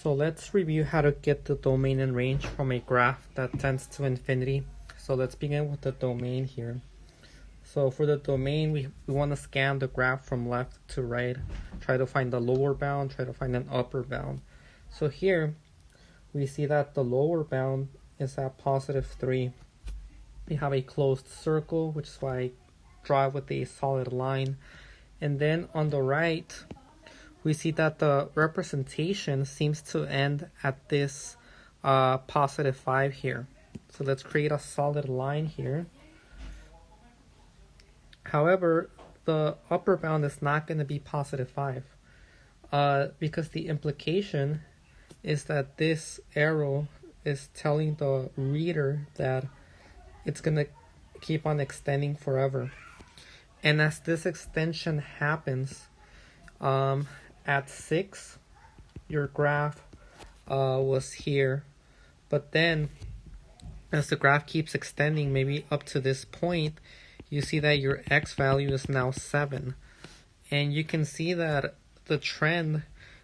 So let's review how to get the domain and range from a graph that tends to infinity. So let's begin with the domain here. So for the domain, we want to scan the graph from left to right, try to find the lower bound, try to find an upper bound. So here we see that the lower bound is at +3. We have a closed circle, which is why I draw it with a solid line. And then on the right, we see that the representation seems to end at this +5 here. So let's create a solid line here. However, the upper bound is not going to be +5 because the implication is that this arrow is telling the reader that it's going to keep on extending forever. And as this extension happens, at 6, your graph was here. But then, as the graph keeps extending, maybe up to this point, you see that your x value is now 7. And you can see that the trend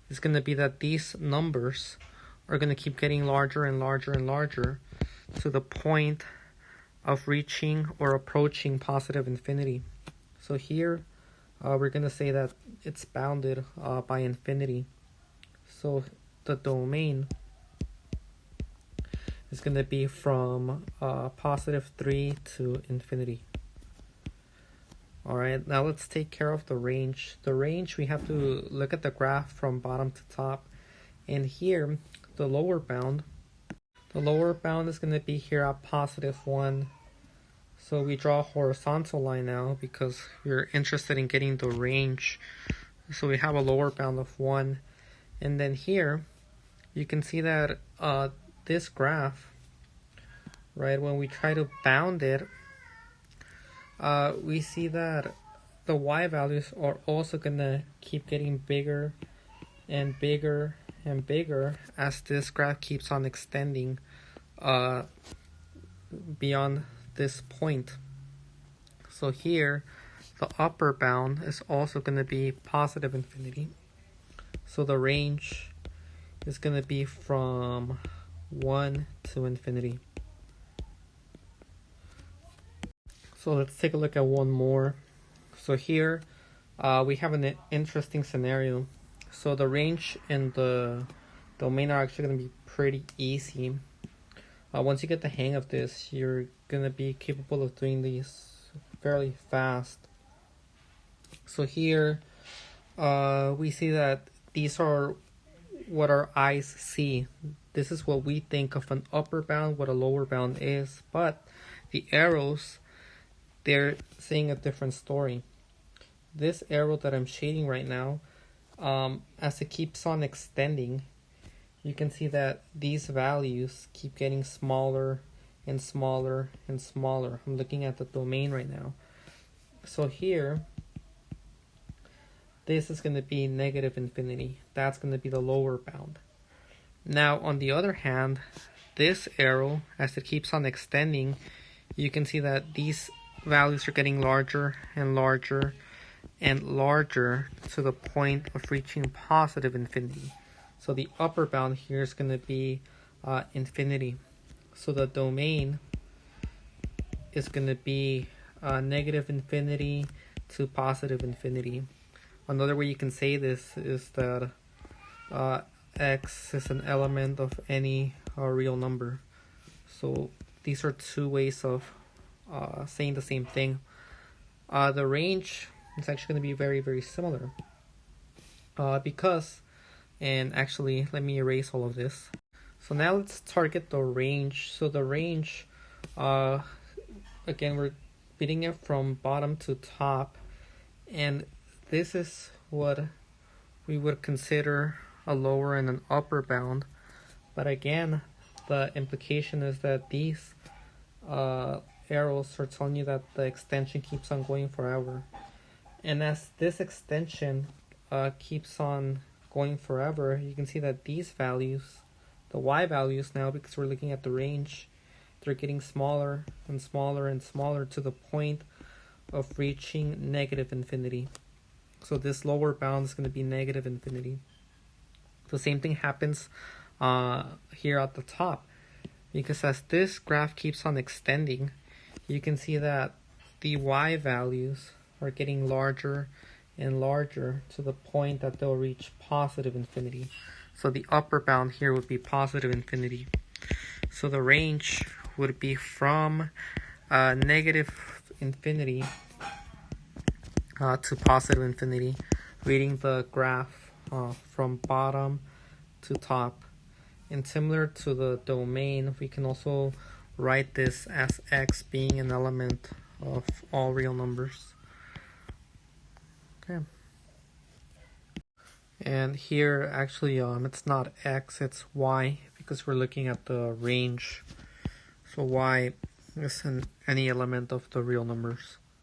is going to be that these numbers are going to keep getting larger and larger and larger to the point of reaching or approaching positive infinity. So here we're going to say that it's bounded by infinity. So the domain is going to be from +3 to infinity. Alright, now let's take care of the range. The range, we have to look at the graph from bottom to top. And here, the lower bound is going to be here at +1. So we draw a horizontal line now because we're interested in getting the range. So we have a lower bound of 1. And then here, you can see that this graph, right, when we try to bound it, we see that the y values are also going to keep getting bigger and bigger and bigger as this graph keeps on extending beyond this point. So here, the upper bound is also going to be positive infinity. So the range is going to be from 1 to infinity. So let's take a look at one more. So here we have an interesting scenario. So the range and the domain are actually going to be pretty easy. Once you get the hang of this, you're going to be capable of doing these fairly fast. So here we see that these are what our eyes see. This is what we think of an upper bound, what a lower bound is. But the arrows, they're saying a different story. This arrow that I'm shading right now, as it keeps on extending, you can see that these values keep getting smaller and smaller and smaller. I'm looking at the domain right now. So here, this is going to be negative infinity. That's going to be the lower bound. Now, on the other hand, this arrow, as it keeps on extending, you can see that these values are getting larger and larger and larger to the point of reaching positive infinity. So the upper bound here is going to be infinity. So the domain is going to be negative infinity to positive infinity. Another way you can say this is that x is an element of any real number. So these are two ways of saying the same thing. The range is actually going to be very, very similar because, and actually let me erase all of this. So now let's target the range. So the range, again, we're beating it from bottom to top, and this is what we would consider a lower and an upper bound. But again, the implication is that these arrows are telling you that the extension keeps on going forever. And as this extension keeps on going forever, you can see that these values, the y values now, because we're looking at the range, they're getting smaller and smaller and smaller to the point of reaching negative infinity. So this lower bound is going to be negative infinity. The same thing happens here at the top, because as this graph keeps on extending, you can see that the y values are getting larger and larger to the point that they'll reach positive infinity. So the upper bound here would be positive infinity. So the range would be from negative infinity to positive infinity, reading the graph from bottom to top. And similar to the domain, we can also write this as x being an element of all real numbers. Okay. And here, actually, it's not x, it's y, because we're looking at the range. So y is any element of the real numbers.